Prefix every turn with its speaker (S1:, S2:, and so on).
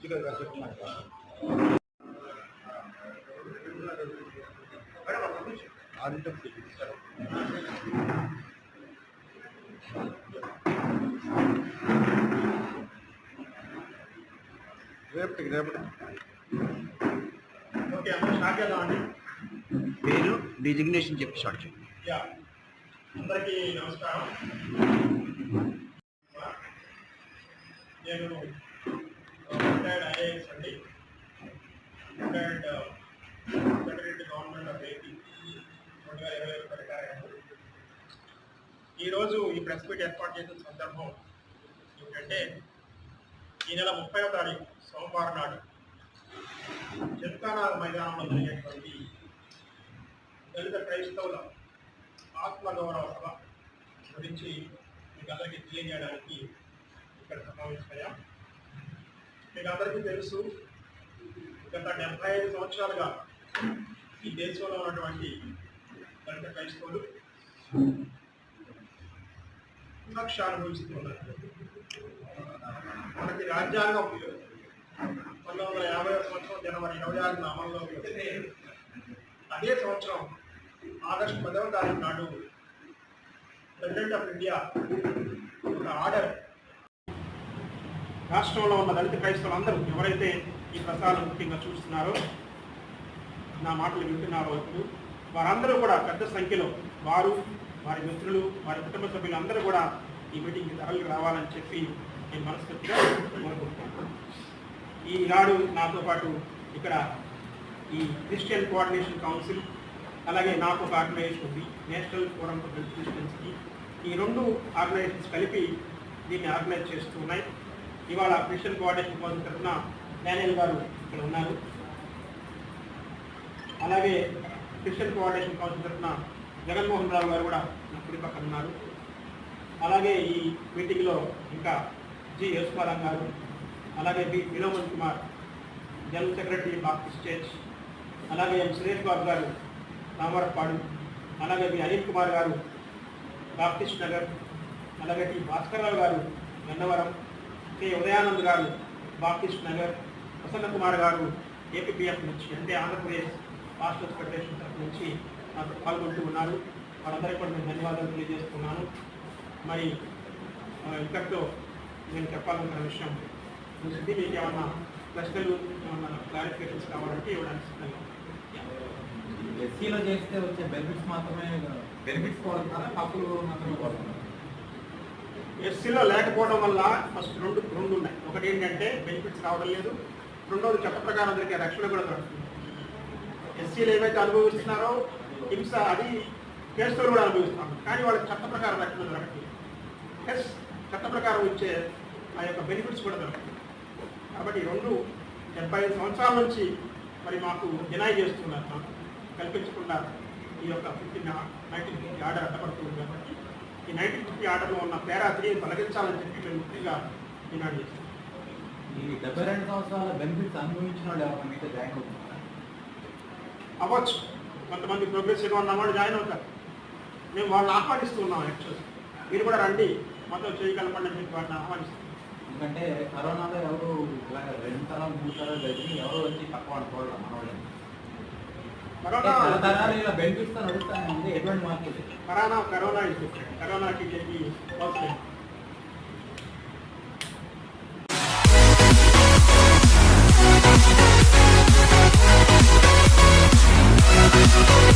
S1: Okay అందరూ start చేద్దామండి.
S2: పేరు డిజిగ్నేషన్ చెప్పి స్టార్ట్ చేయండి.
S1: అందరికీ నమస్కారం. నేను రిటైర్డ్ ఐఏఎస్ అండి. Retired secretary government of AP 2020 retire అయ్యాను. ఈరోజు ఈ ప్రెస్ మీట్ ఏర్పాటు చేసిన సందర్భం ఏంటంటే ఈ నెల 30వ తారీఖు సోమవారం నాడు జనతానాథ్ మైదానంలో జరిగేటువంటి దళిత క్రైస్తవుల ఆత్మగౌరవ సభ గురించి మీకు అందరికీ తెలియజేయడానికి ఇక్కడ సమావేశమయ్యాం. మీకు అందరికీ తెలుసు, గత 75 సంవత్సరాలుగా ఈ దేశంలో ఉన్నటువంటి దళిత క్రైస్తవులు వివక్ష అనుభవిస్తున్నారు. మనకి రాజ్యాంగం 1950 సంవత్సరం జనవరి 26న అమల్లోకి వస్తే అదే సంవత్సరం ఆగస్టు 10వ తారీఖు నాడు ప్రెసిడెంట్ ఆఫ్ ఇండియా ఒక ఆర్డర్ రాష్ట్రంలో ఉన్న దళిత క్రైస్తవులు అందరూ ఎవరైతే ఈ ప్రసారం ముఖ్యంగా చూస్తున్నారో, నా మాటలు వింటున్నారో ఇప్పుడు వారందరూ కూడా పెద్ద సంఖ్యలో వారు, వారి మిత్రులు, వారి కుటుంబ సభ్యులు అందరూ కూడా ఈ మీటింగ్కి తరలి రావాలని చెప్పి నేను మనస్ఫూర్తిగా కోరుకుంటున్నాను. ఈనాడు నాతో పాటు ఇక్కడ ఈ క్రిస్టియన్ కోఆర్డినేషన్ కౌన్సిల్, అలాగే నాకు ఒక ఆర్గనైజేషన్ ఉంది, నేషనల్ ఫోరం ఫర్ దళిత క్రిస్టియన్స్కి. ఈ రెండు ఆర్గనైజేషన్స్ కలిపి దీన్ని ఆర్గనైజ్ చేస్తూ ఉన్నాయి. ఇవాళ క్రిస్టియన్ కోఆర్డినేషన్ కౌన్సిల్ తరఫున డానియల్ గారు ఇక్కడ ఉన్నారు. అలాగే క్రిస్టియన్ కోఆర్డినేషన్ కౌన్సిల్ తరఫున జగన్మోహన్ రావు గారు కూడా నా కుడి పక్కన ఉన్నారు. అలాగే ఈ మీటింగ్లో ఇంకా జి యశ్వరం గారు, అలాగే B Vinod Kumar general secretary Baptist church, అలాగే ఎం సురేష్ బాబు గారు రామవరపాడు, అలాగే బి అనిల్ కుమార్ గారు బాప్టిస్ట్ నగర్, అలాగే టి భాస్కర్రావు గారు గన్నవరం, కె ఉదయానంద్ గారు బాప్టిస్ట్ నగర్, ప్రసన్న కుమార్ గారు ఏపీపీఎఫ్ నుంచి అంటే ఆంధ్రప్రదేశ్ పాస్టర్స్ ఫెడరేషన్ తరఫు నుంచి నాకు పాల్గొంటూ ఉన్నారు. వారందరికీ కూడా నేను ధన్యవాదాలు తెలియజేస్తున్నాను. మరి ఇక్కడితో నేను చెప్పాలనుకున్న విషయం చూసింది. మీకు ఏమన్నా ప్రశ్నలు, ఏమన్నా క్లారిఫికేషన్స్ కావాలంటే ఇవ్వడానికి సిద్ధంగా.
S3: ఎస్సీలో చేస్తే వచ్చే బెనిఫిట్స్ మాత్రమే బెనిఫిట్స్ కోరుతున్నారా, హక్కులు మాత్రమే కోరుతున్నారు?
S1: ఎస్సీలో లేకపోవడం వల్ల ఫస్ట్ రెండు ఉన్నాయి. ఒకటి ఏంటంటే బెనిఫిట్స్ రావడం లేదు, రెండోది చట్ట ప్రకారం దొరికే రక్షణ కూడా దొరుకుతుంది. ఎస్సీలు ఏవైతే అనుభవిస్తున్నారో హింస, అది కేసులు కూడా అనుభవిస్తాం, కానీ వాళ్ళకి చట్ట ప్రకారం రక్షణ దొరకట్లేదు. ప్లస్ చట్ట ప్రకారం ఇచ్చే ఆ యొక్క బెనిఫిట్స్ కూడా దొరుకుతుంది. కాబట్టి రెండు 75 సంవత్సరాల నుంచి మరి మాకు డినై చేస్తున్నారు, మాకు కల్పించకుండా ఈ యొక్క 1950 ఆర్డర్ అడ్డపడుతుంది. కాబట్టి ఈ 1950 ఆర్డర్లో ఉన్న పేరా 3 తొలగించాలని చెప్పి మేము ముఖ్యంగా డిమాండ్ చేస్తాం.
S3: ఈ 72 సంవత్సరాల బెనిఫిట్స్ అనుభవించిన వాళ్ళు ఎవరైనా మీతో జాయిన్ అవుతున్నారా?
S1: అవ్వచ్చు, కొంతమంది ప్రోగ్రెసివ్గా ఉన్న వాళ్ళు జాయిన్ అవుతారు. మేము వాళ్ళని ఆహ్వానిస్తున్నాం. యాక్చువల్ మీరు కూడా రండి, మాతో చేయగలపండి అని చెప్పి వాళ్ళని ఆహ్వానిస్తాం.
S3: ఎందుకంటే కరోనాలో ఎవరు ఇలాగ 2 తరాలు 3 తరాలు జరిగి ఎవరు వచ్చి తక్కువ అనుకోవడం మన వాళ్ళు తరాలు ఇలా బెనిఫిట్స్ నడుస్తానే ఉంది. ఎటువంటి మార్పు?
S1: Corona is different. కరోనాకి చెప్పి